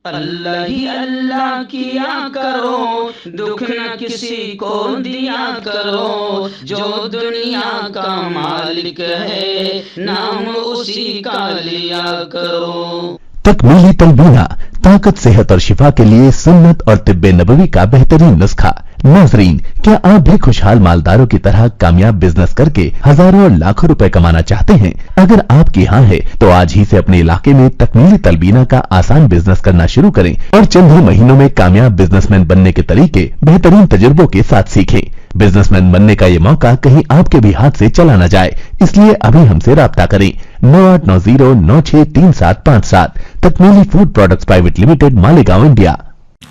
اللہ ہی اللہ کیا کرو، دکھ نہ کسی کو دیا کرو، جو دنیا کا مالک ہے نام اسی کا لیا کرو۔ تکمیلی تلبینہ طاقت، صحت اور شفا کے لیے سنت اور طب نبوی کا بہترین نسخہ۔ ناظرین، کیا آپ بھی خوشحال مالداروں کی طرح کامیاب بزنس کر کے ہزاروں اور لاکھوں روپے کمانا چاہتے ہیں؟ اگر آپ کی ہاں ہے تو آج ہی سے اپنے علاقے میں تکمیلی تلبینہ کا آسان بزنس کرنا شروع کریں اور چند ہی مہینوں میں کامیاب بزنس مین بننے کے طریقے بہترین تجربوں کے ساتھ سیکھیں۔ بزنس مین بننے کا یہ موقع کہیں آپ کے بھی ہاتھ سے چلا نہ جائے، اس لیے ابھی ہم سے رابطہ کریں۔ 9890963757 تکمیلی food products private limited, Malegaon, India.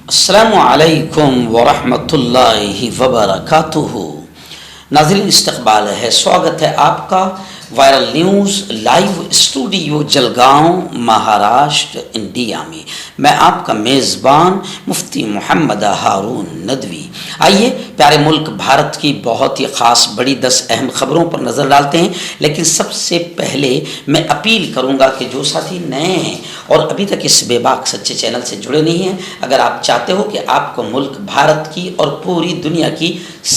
السلام علیکم ورحمۃ اللہ وبرکاتہ۔ ناظرین، استقبال ہے، سواگت ہے آپ کا viral news live studio Jalgaon, Maharashtra, India میں۔ میں آپ کا میزبان مفتی محمد ہارون ندوی۔ آئیے پیارے ملک بھارت کی بہت ہی خاص بڑی 10 اہم خبروں پر نظر ڈالتے ہیں، لیکن سب سے پہلے میں اپیل کروں گا کہ جو ساتھی نئے ہیں اور ابھی تک اس بے باک سچے چینل سے جڑے نہیں ہیں، اگر آپ چاہتے ہو کہ آپ کو ملک بھارت کی اور پوری دنیا کی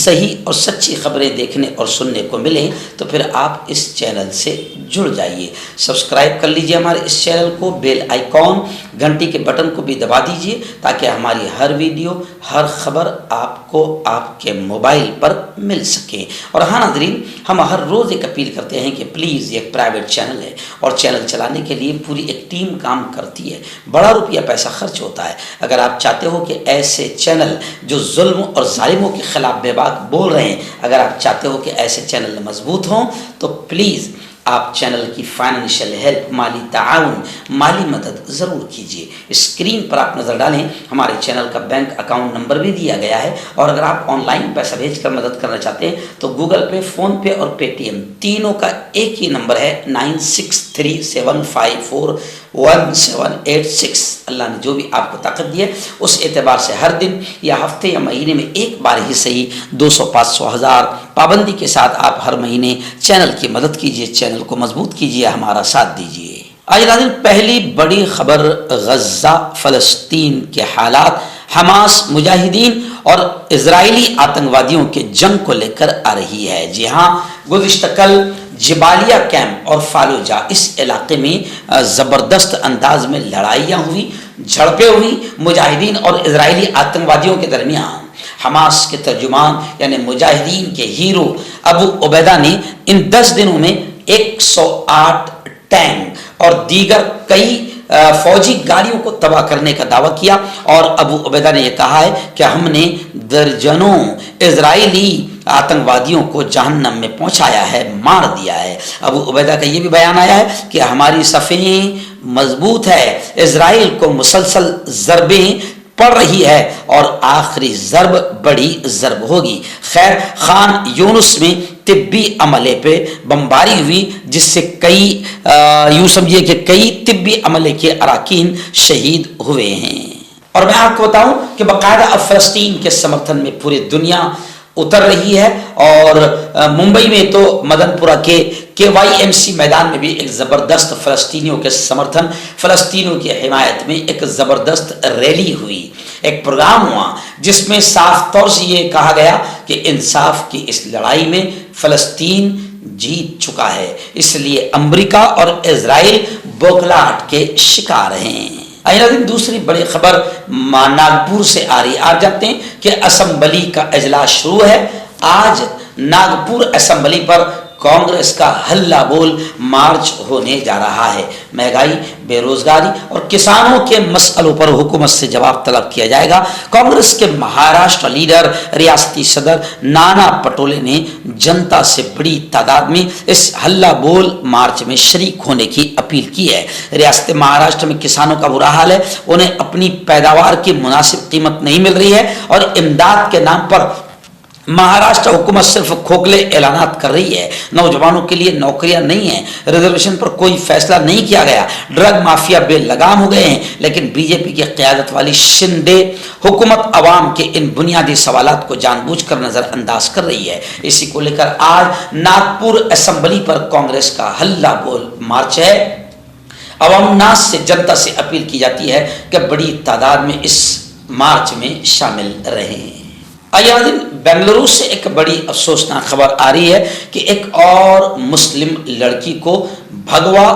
صحیح اور سچی خبریں دیکھنے اور سننے کو ملیں تو پھر آپ اس چینل سے جڑ جائیے۔ سبسکرائب کر لیجئے ہمارے اس چینل کو، بیل آئیکن گھنٹی کے بٹن کو بھی دبا دیجئے تاکہ ہماری ہر ویڈیو، ہر خبر آپ کو آپ کے موبائل پر مل سکے۔ اور ہاں ناظرین، ہم ہر روز ایک اپیل کرتے ہیں کہ پلیز، یہ ایک پرائیویٹ چینل ہے اور چینل چلانے کے لیے پوری ایک ٹیم کام کرتی ہے، بڑا روپیہ پیسہ خرچ ہوتا ہے۔ اگر آپ چاہتے ہو کہ ایسے چینل جو ظلم اور ظالموں کے خلاف بے باک بول رہے ہیں، اگر آپ چاہتے ہو کہ ایسے چینل مضبوط ہوں تو پلیز آپ چینل کی فائنینشیل ہیلپ، مالی تعاون، مالی مدد ضرور کیجیے۔ اسکرین پر آپ نظر ڈالیں، ہمارے چینل کا بینک اکاؤنٹ نمبر بھی دیا گیا ہے، اور اگر آپ آن لائن پیسہ بھیج کر مدد کرنا چاہتے ہیں تو گوگل پے، فون پے اور پے ٹی ایم تینوں کا ایک ہی نمبر ہے، 9637541786۔ اللہ نے جو بھی آپ کو طاقت دی ہے اس اعتبار سے ہر دن یا ہفتے یا مہینے میں ایک بار ہی صحیح 200، 500، 1000 پابندی کے ساتھ آپ ہر مہینے چینل کی مدد کیجیے، چینل کو مضبوط کیجیے، ہمارا ساتھ دیجیے۔ آج ناظرین، پہلی بڑی خبر غزہ فلسطین کے حالات، حماس مجاہدین اور اسرائیلی آتنکوادیوں کے جنگ کو لے کر آ رہی ہے۔ جی ہاں، گزشتہ کل جبالیہ کیمپ اور فالوجہ اس علاقے میں زبردست انداز میں لڑائیاں ہوئی، جھڑپیں ہوئی مجاہدین اور اسرائیلی آتنکوادیوں کے درمیان۔ حماس کے ترجمان یعنی مجاہدین کے ہیرو ابو عبیدہ نے ان 10 دنوں میں 108 ٹینک اور دیگر کئی فوجی گاڑیوں کو تباہ کرنے کا دعویٰ کیا، اور ابو عبیدہ نے یہ کہا ہے کہ ہم نے درجنوں اسرائیلی آتنکوادیوں کو جہنم میں پہنچایا ہے، مار دیا ہے۔ ابو عبیدہ کا یہ بھی بیان آیا ہے کہ ہماری صفیں مضبوط ہے، اسرائیل کو مسلسل ضربیں پڑ رہی ہے اور آخری ضرب بڑی ضرب ہوگی۔ خیر، خان یونس میں طبی عملے پہ بمباری ہوئی جس سے یوں سمجھیے کہ کئی طبی عملے کے اراکین شہید ہوئے ہیں۔ اور میں آپ کو بتاؤں کہ باقاعدہ اب فلسطین کے سمرتھن میں پوری دنیا اتر رہی ہے، اور ممبئی میں تو مدن پورہ کے KYMC میدان میں بھی ایک زبردست فلسطینیوں کے سمرتھن، فلسطینیوں کی حمایت میں ایک زبردست ریلی ہوئی، ایک پروگرام ہوا جس میں صاف طور سے یہ کہا گیا کہ انصاف کی اس لڑائی میں فلسطین جیت چکا ہے، اس لیے امریکہ اور اسرائیل بوکھلاہٹ کے شکار ہیں۔ دوسری بڑی خبر ناگپور سے آ رہی۔ آپ جانتے ہیں کہ اسمبلی کا اجلاس شروع ہے۔ آج ناگپور اسمبلی پر کانگریس کا ہلہ بول مارچ ہونے جا رہا ہے۔ مہنگائی، بے روزگاری اور کسانوں کے مسئلوں پر حکومت سے جواب طلب کیا جائے گا۔ کانگریس کے مہاراشٹر لیڈر، ریاستی صدر نانا پٹولے نے جنتا سے بڑی تعداد میں اس ہلہ بول مارچ میں شریک ہونے کی اپیل کی ہے۔ ریاست مہاراشٹر میں کسانوں کا برا حال ہے، انہیں اپنی پیداوار کی مناسب قیمت نہیں مل رہی ہے، اور امداد کے نام پر مہاراشٹر حکومت صرف کھوکھلے اعلانات کر رہی ہے۔ نوجوانوں کے لیے نوکریاں نہیں ہیں، ریزرویشن پر کوئی فیصلہ نہیں کیا گیا، ڈرگ مافیا بے لگام ہو گئے ہیں، لیکن بی جے پی کی قیادت والی شندے حکومت عوام کے ان بنیادی سوالات کو جان بوجھ کر نظر انداز کر رہی ہے۔ اسی کو لے کر آج ناگپور اسمبلی پر کانگریس کا ہلہ بول مارچ ہے۔ عوام ناس سے जनता سے अपील की जाती है कि बड़ी तादाद में इस मार्च में शामिल रहें। आयादिन बेंगलुरु से एक बड़ी अफसोसनाक खबर आ रही है कि एक और मुस्लिम लड़की को भगवा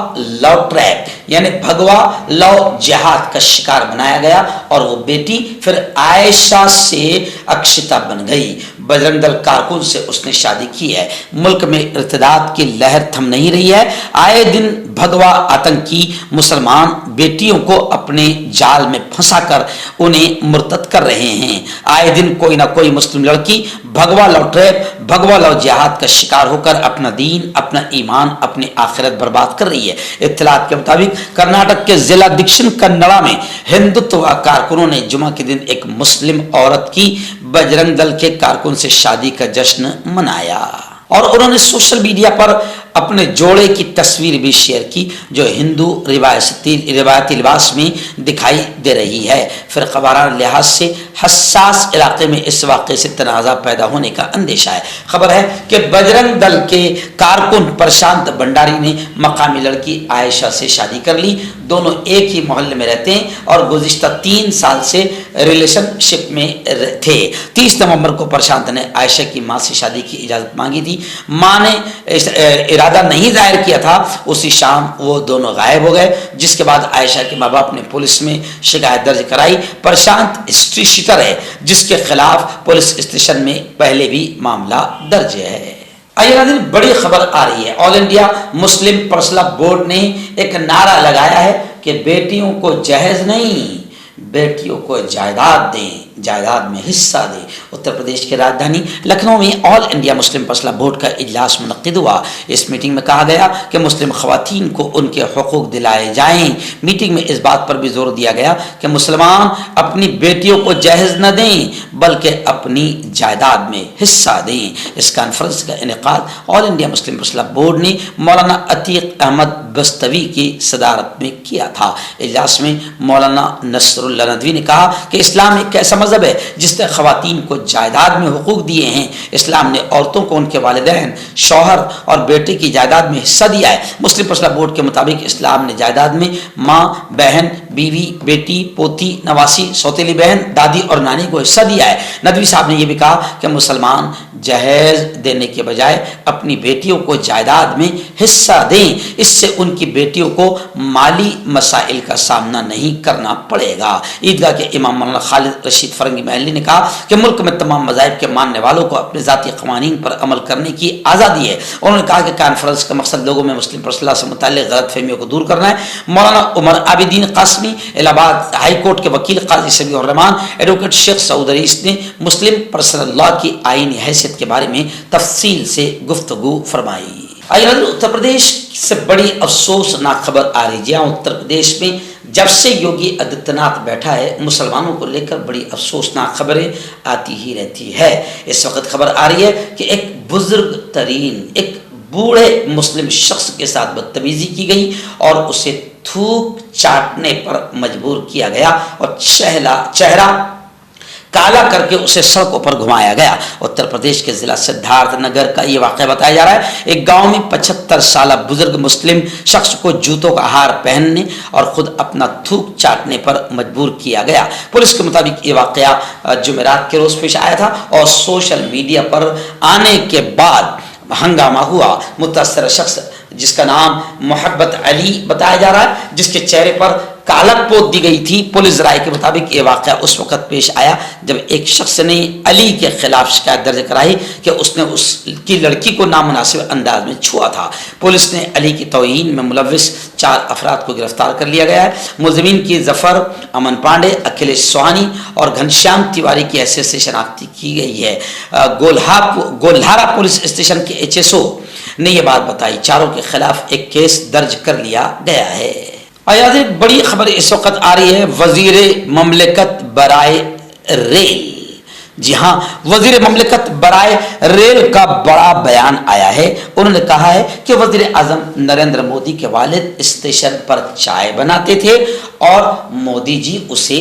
लव ट्रैप यानी भगवा लव जिहाद का शिकार बनाया गया और वो बेटी फिर आयशा से अक्षिता बन गई। बजरंग दल कारकुन से उसने शादी की है। मुल्क में इर्तिदाद की लहर थम नहीं रही है। आए दिन भगवा आतंकी मुसलमान बेटियों को अपने जाल में फंसाकर उन्हें मुर्तद कर रहे हैं। आए दिन कोई ना कोई मुस्लिम लड़की भगवा लव ट्रैप भगवा लव जिहाद का शिकार होकर अपना दीन अपना ईमान अपनी आखिरत बर्बाद कर रही है। इत्तलात के मुताबिक कर्नाटक के जिला दक्षिण कन्नड़ा में हिंदुत्व कारकुनों ने जुमा के दिन एक मुस्लिम औरत की बजरंग दल के कारकुन से शादी का जश्न मनाया और उन्होंने सोशल मीडिया पर अपने जोड़े की तस्वीर भी शेयर की जो हिंदू रिवायती लिबास में दिखाई दे रही है। फ़िरक़ावाराना लिहाज से हसास इलाके में इस वाक़े से तनाज़ा पैदा होने का अंदेशा है। खबर है कि बजरंग दल के कारकुन प्रशांत भंडारी ने मकामी लड़की आयशा से शादी कर ली। दोनों एक ही मोहल्ले में रहते हैं और गुज़िश्ता 3 साल से रिलेशनशिप में थे। 30 नवंबर को प्रशांत ने आयशा की माँ से शादी की इजाज़त मांगी थी। माँ ने इरादा नहीं जाहिर किया था। उसी शाम वो दोनों गायब हो गए, जिसके बाद आयशा के माँ बाप ने पुलिस में शिकायत दर्ज कराई। प्रशांत हिस्ट्री शीटर है जिसके खिलाफ पुलिस स्टेशन में पहले भी मामला दर्ज है। आइए बड़ी खबर आ रही है। All India Muslim personal board ने एक नारा लगाया है कि बेटियों को जहेज नहीं बेटियों को जायदाद दें, जायदाद में हिस्सा दें। उत्तर प्रदेश की राजधानी लखनऊ में all India Muslim personal board का इजलास मुनक्किद हुआ। इस मीटिंग में कहा गया कि मुस्लिम खवातीन को उनके हुकूक दिलाए जाएं। मीटिंग में इस बात पर भी जोर दिया गया कि मुसलमान अपनी बेटियों को जहेज न दें बल्कि अपनी जायदाद में हिस्सा दें। इस कॉन्फ्रेंस का इनेकाद all India Muslim personal board ने मौलाना अतीक अहमद बस्तवी की सदारत में किया था। इजलास में मौलाना नसरुल्लाह नदवी ने कहा कि इस्लाम एक ऐसा मजहब है जिसने खवातीन को जायदाद में हुकूक दिए हैं। इस्लाम ने औरतों को उनके वालिदैन, शौहर और बेटे की जायदाद में हिस्सा दिया है। मुस्लिम पर्सनल बोर्ड के मुताबिक इस्लाम ने जायदाद में माँ, बहन, बीवी, बेटी, पोती, नवासी, सौतेली बहन, दादी और नानी को हिस्सा दिया है। नदवी साहब ने यह भी कहा कि मुसलमान जहेज देने के बजाय अपनी बेटियों को जायदाद में हिस्सा दें, इससे उनकी बेटियों को माली मसाइल का सामना नहीं करना पड़ेगा। ईदगाह के इमाम मौलाना खालिद रशीद फरंगी महली ने कहा कि मुल्क में तमाम मज़ाहिब के मानने वालों को अपने ज़ाती क़वानीन पर अमल करने की आज़ादी है। उन्होंने कहा कि कॉन्फ्रेंस का मकसद लोगों में मुस्लिम पर्सनल से मुताल्लिक़ गलत फहमियों को दूर करना है। मौलाना उमर आबिदीन कासमी, इलाहाबाद हाई कोर्ट के वकील काजी समीउर रहमान, एडवोकेट शेख सऊद रईस ने मुस्लिम पर्सनल लॉ की आईनी हैसियत के बारे में तफसील से गुफ्तगू फरमाई। आइए उत्तर प्रदेश से बड़ी अफसोसनाक खबर आ रही है। उत्तर प्रदेश में जब से योगी आदित्यनाथ बैठा है मुसलमानों को लेकर बड़ी अफसोसनाक खबरें आती ही रहती है। इस वक्त खबर आ रही है कि एक बुजुर्ग तरीन एक बूढ़े मुस्लिम शख्स के साथ बदतमीजी की गई और उसे थूक चाटने पर मजबूर किया गया और चेहरा काला करके उसे सड़कों पर घुमाया गया। उत्तर प्रदेश के जिला सिद्धार्थ नगर का यह वाक़या बताया जा रहा है। एक गांव में 75 साल बुजुर्ग मुस्लिम शख्स को जूतों का हार पहनने और खुद अपना थूक चाटने पर मजबूर किया गया। पुलिस के मुताबिक ये वाक़या जुमेरात के रोज़ पेश आया था और सोशल मीडिया पर आने के बाद हंगामा हुआ। मुतासर शख्स जिसका नाम मोहब्बत अली बताया जा रहा है, जिसके चेहरे पर कालक पोत दी गई थी। पुलिस राय के मुताबिक ये वाक़या उस वक़्त पेश आया जब एक शख्स ने अली के खिलाफ शिकायत दर्ज कराई कि उसने उसकी लड़की को नामुनासिब अंदाज में छुआ था। पुलिस ने अली की तौहीन में मुलव्विस 4 अफराद को गिरफ्तार कर लिया गया है। मुलज़िमीन की जफ़र, अमन पांडे, अखिलेश सोहानी और घनश्याम तिवारी की हैसियत से शनाख्ती की गई है। गोल्हारा पुलिस स्टेशन के HSO ने यह बात बताई। चारों के खिलाफ एक केस दर्ज कर लिया गया है। आयाज़ बड़ी खबर इस वक्त आ रही है वज़ीर ममलिकत बराए रेल। जी हाँ, वज़ीर ममलिकत बराए रेल का बड़ा बयान आया है। उन्होंने कहा है कि वज़ीर आज़म नरेंद्र मोदी के वालिद स्टेशन पर चाय बनाते थे और मोदी जी उसे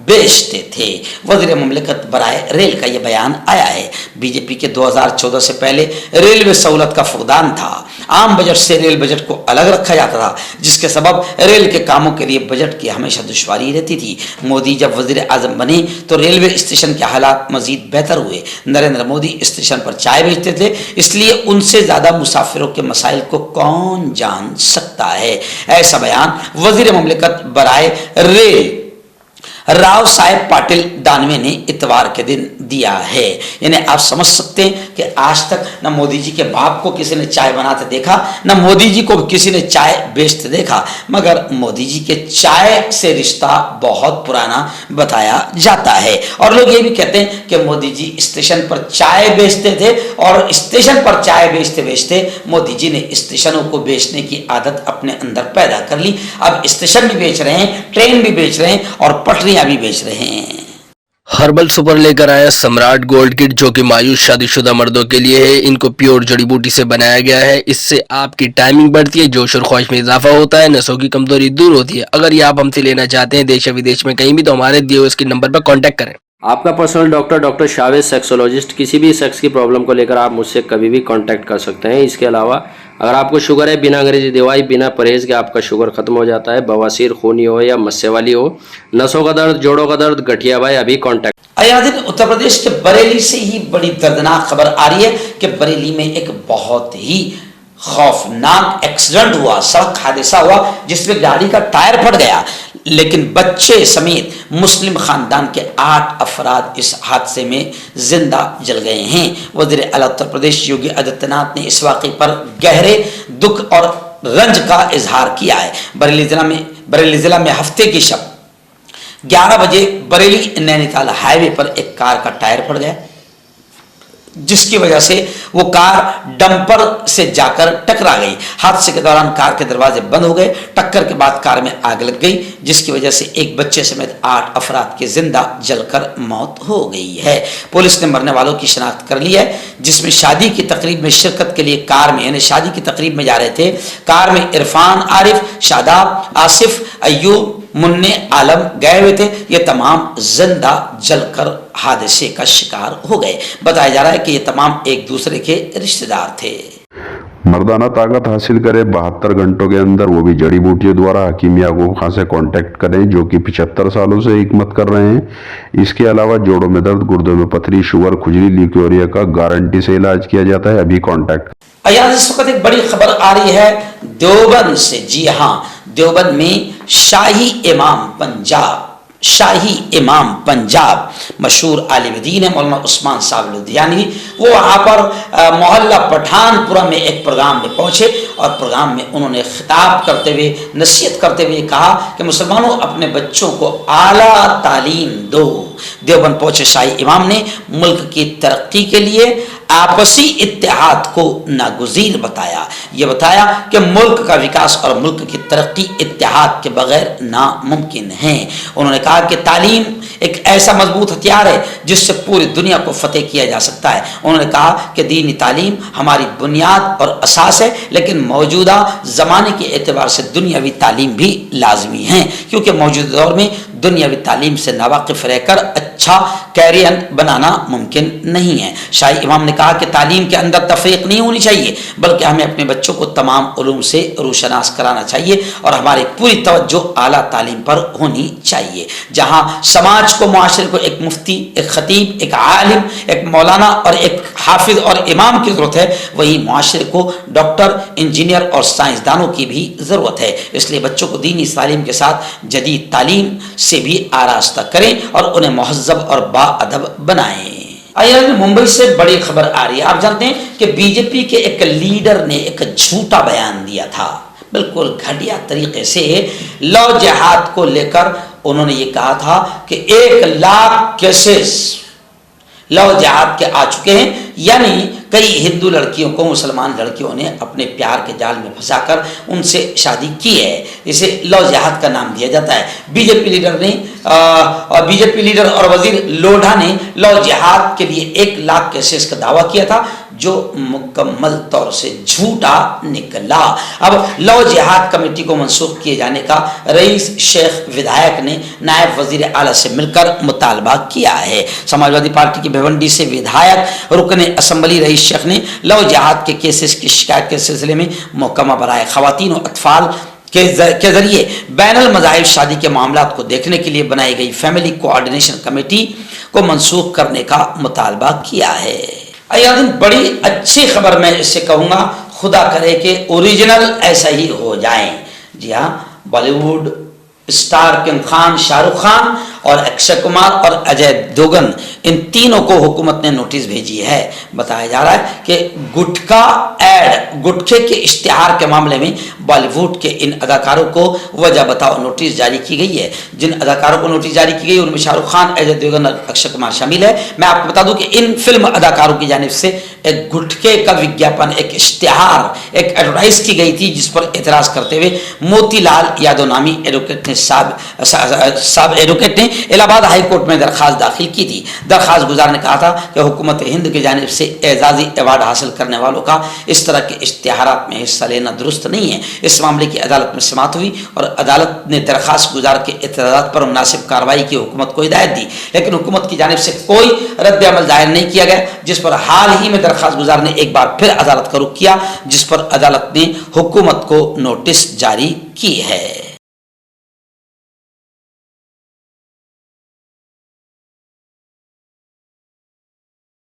बेचते थे। वज़ीर ममलिकत बराए रेल का यह बयान आया है। बीजेपी के 2014 से पहले रेलवे सहूलत का फुकदान था। आम बजट से रेल बजट को अलग रखा जाता था, जिसके सबब रेल के कामों के लिए बजट की हमेशा दुश्वारी रहती थी। मोदी जब वजीर आजम बने तो रेलवे स्टेशन के हालात मजीद बेहतर हुए। नरेंद्र मोदी स्टेशन पर चाय बेचते थे, इसलिए उनसे ज्यादा मुसाफिरों के मसाइल को कौन जान सकता है। ऐसा बयान वजीर ममलिकत बराए रेल राव साहेब पाटिल दानवे ने इतवार के दिन दिया है। यानी आप समझ सकते हैं कि आज तक न मोदी जी के बाप को किसी ने चाय बनाते देखा, न मोदी जी को किसी ने चाय बेचते देखा, मगर मोदी जी के चाय से रिश्ता बहुत पुराना बताया जाता है। और लोग ये भी कहते हैं कि मोदी जी स्टेशन पर चाय बेचते थे और स्टेशन पर चाय बेचते बेचते मोदी जी ने स्टेशनों को बेचने की आदत अपने अंदर पैदा कर ली। अब स्टेशन भी बेच रहे हैं, ट्रेन भी बेच रहे हैं और पटरियां भी बेच रहे हैं। हर्बल सुपर लेकर आया सम्राट गोल्ड किट, जो कि मायूस शादीशुदा मर्दों के लिए है। इनको प्योर जड़ी बूटी से बनाया गया है। इससे आपकी टाइमिंग बढ़ती है, जोश और ख्वाहिश में इजाफा होता है, नसों की कमजोरी दूर होती है। अगर ये आप हमसे लेना चाहते हैं देश या विदेश में कहीं भी, तो हमारे दिए हुए स्क्रीन नंबर पर कांटेक्ट करें। आपका पर्सनल डॉक्टर शावेज सेक्सोलॉजिस्ट। किसी भी सेक्स की प्रॉब्लम को लेकर आप मुझसे कभी भी कांटेक्ट कर सकते हैं। इसके अलावा अगर आपको शुगर है, बिना अंग्रेजी दवाई, बिना परहेज के आपका शुगर खत्म हो जाता है, बवासीर, खूनी हो या मस्से वाली हो, नसों का दर्द, जोड़ों का दर्द, गठिया भाई, अभी कांटेक्ट। दिन उत्तर प्रदेश के बरेली से ही बड़ी दर्दनाक खबर आ रही है कि बरेली में एक बहुत ही खौफनाक एक्सीडेंट हुआ, सड़क हादसा हुआ, जिसमें गाड़ी का टायर फट गया, लेकिन बच्चे समेत मुस्लिम खानदान के 8 अफराद इस हादसे में जिंदा जल गए हैं। वज़ीर आला उत्तर प्रदेश योगी आदित्यनाथ ने इस वाक़े पर गहरे दुख और रंज का इजहार किया है। बरेली जिला में हफ्ते की शब 11 बजे बरेली नैनीताल हाईवे पर एक कार का टायर फट गया, जिसकी वजह से वो कार डंपर से जाकर टकरा गई। हादसे के दौरान कार के दरवाजे बंद हो गए। टक्कर के बाद कार में आग लग गई, जिसकी वजह से एक बच्चे समेत 8 अफराद की जिंदा जलकर मौत हो गई है। पुलिस ने मरने वालों की शिनाख्त कर ली है, जिसमें शादी की तकरीब में शिरकत के लिए कार में, यानी शादी की तकरीब में जा रहे थे, कार में इरफान, आरिफ, शादाब, आसिफ, अय्यूब, मुन्ने, आलम गए हुए थे। ये तमाम जिंदा जलकर हादसे का शिकार हो गए। बताया जा रहा है कि ये तमाम एक दूसरे के रिश्तेदार थे। मर्दाना ताकत हासिल करे 72 घंटों के अंदर, वो भी जड़ी बूटियों द्वारा। हकीम याकूब खान से कांटेक्ट करें, जो कि 75 सालों से हिकमत कर रहे हैं। इसके अलावा जोड़ों में दर्द, गुर्दों में पथरी, शुगर, खुजली, ल्यूकोरिया का गारंटी से इलाज किया जाता है। अभी कांटेक्ट। इस वक्त एक बड़ी खबर आ रही है देवबंद से। जी हाँ, देवबंद में शाही इमाम पंजाब मशहूर आलिम दीन है मौलाना उस्मान साहब लुधियानवी। वो वहाँ पर मोहल्ला पठानपुरा में एक प्रोग्राम में पहुँचे और प्रोग्राम में उन्होंने खिताब करते हुए, नसीहत करते हुए कहा कि मुसलमानों, अपने बच्चों को आला तालीम दो। देवबंद पहुँचे शाही इमाम ने मुल्क की तरक्की के लिए आपसी इत्तेहाद को नागुज़ीर बताया। ये बताया कि मुल्क का विकास और मुल्क की तरक्की इत्तेहाद के बगैर नामुमकिन है। उन्होंने कहा कि तालीम एक ऐसा मजबूत हथियार है जिससे पूरी दुनिया को फतेह किया जा सकता है। उन्होंने कहा कि दीनी तालीम हमारी बुनियाद और असास है, लेकिन मौजूदा ज़माने के एतबार से दुनियावी तालीम भी लाजमी है, क्योंकि मौजूदा दौर में दुनियावी तालीम से नावाकिफ रहकर अच्छा कैरियर बनाना मुमकिन नहीं है। शाही इमाम ने कहा कि तालीम के अंदर तफरीक नहीं होनी चाहिए, बल्कि हमें अपने बच्चों को तमाम उलूम से रोशनास कराना चाहिए और हमारी पूरी तवज्जो आला तालीम पर होनी चाहिए। जहाँ समाज को, मुआशरे को एक मुफ्ती, एक खतीब, एक आलिम, एक मौलाना और एक हाफिज और इमाम की ज़रूरत है, वहीं मुआशरे को डॉक्टर, इंजीनियर और साइंसदानों की भी ज़रूरत है। इसलिए बच्चों को दीनी तालीम के साथ जदीद तालीम से भी आरास्ता करें और उन्हें मुहज़्ज़ब और बाअदब बनाएं। मुंबई से बड़ी खबर आ रही है। आप जानते हैं कि बीजेपी के एक लीडर ने एक झूठा बयान दिया था, बिल्कुल घटिया तरीके से लव जिहाद को लेकर। उन्होंने ये कहा था कि 1 लाख केसेस लव जिहाद के आ चुके हैं, यानी कई हिंदू लड़कियों को मुसलमान लड़कियों ने अपने प्यार के जाल में फंसाकर उनसे शादी की है। इसे लव जिहाद का नाम दिया जाता है। बीजेपी लीडर और वजीर लोढ़ा ने लव जिहाद के लिए 1 लाख केसेस का दावा किया था, जो मुकम्मल तौर से झूठा निकला। अब लव जिहाद कमेटी को मनसूख किए जाने का रईस शेख विधायक ने नायब वजीर आला से मिलकर मुतालबा किया है। समाजवादी पार्टी की भिवंडी से विधायक रुकन असम्बली रईस शेख ने लव जिहाद के केसेस की शिकायत के सिलसिले में महकमा बराए खवातीन और अतफाल के जरिए बैनुल मज़ाहिब शादी के मामलात को देखने के लिए बनाई गई फैमिली कोऑर्डिनेशन कमेटी को मनसूख करने का मुतालबा किया है। अयादिन, बड़ी अच्छी खबर मैं इससे कहूँगा, खुदा करे कि ओरिजिनल ऐसा ही हो जाए। जी हाँ, बॉलीवुड स्टार किंग खान, शाहरुख खान और अक्षय कुमार और अजय देवगन, इन तीनों को हुकूमत ने नोटिस भेजी है। बताया जा रहा है कि गुटखा ऐड, गुटखे के इश्तिहार के मामले में बॉलीवुड के इन अदाकारों को वजह बताओ नोटिस जारी की गई है। जिन अदाकारों को नोटिस जारी की गई उनमें शाहरुख खान, अजय देवगन और अक्षय कुमार शामिल है। मैं आपको बता दूं कि इन फिल्म अदाकारों की जानिब से एक गुटखे का विज्ञापन, एक इश्तिहार, एक एडवर्टाइज की गई थी, जिस पर एतराज करते हुए मोतीलाल यादव नामी एडवोकेट ने साहब एडवोकेट ने इलाहाबाद हाई कोर्ट में दरखास्त दाखिल की थी। दरखास्त गुजार ने कहा था कि हुकूमत हिंद की जानिब से एजाजी अवार्ड हासिल करने वालों का इस तरह के इश्तिहारात में हिस्सा लेना दुरुस्त नहीं है। इस मामले की अदालत में समाअत हुई और अदालत ने दरखास्त गुजार के एतराज़ात पर मुनासिब कार्रवाई की हुकूमत को हिदायत दी, लेकिन हुकूमत की जानिब से कोई रद्द अमल जाहिर नहीं किया गया, जिस पर हाल ही में दरखास्त गुजार ने एक बार फिर अदालत का रुख किया, जिस पर अदालत ने हुकूमत को नोटिस जारी की है।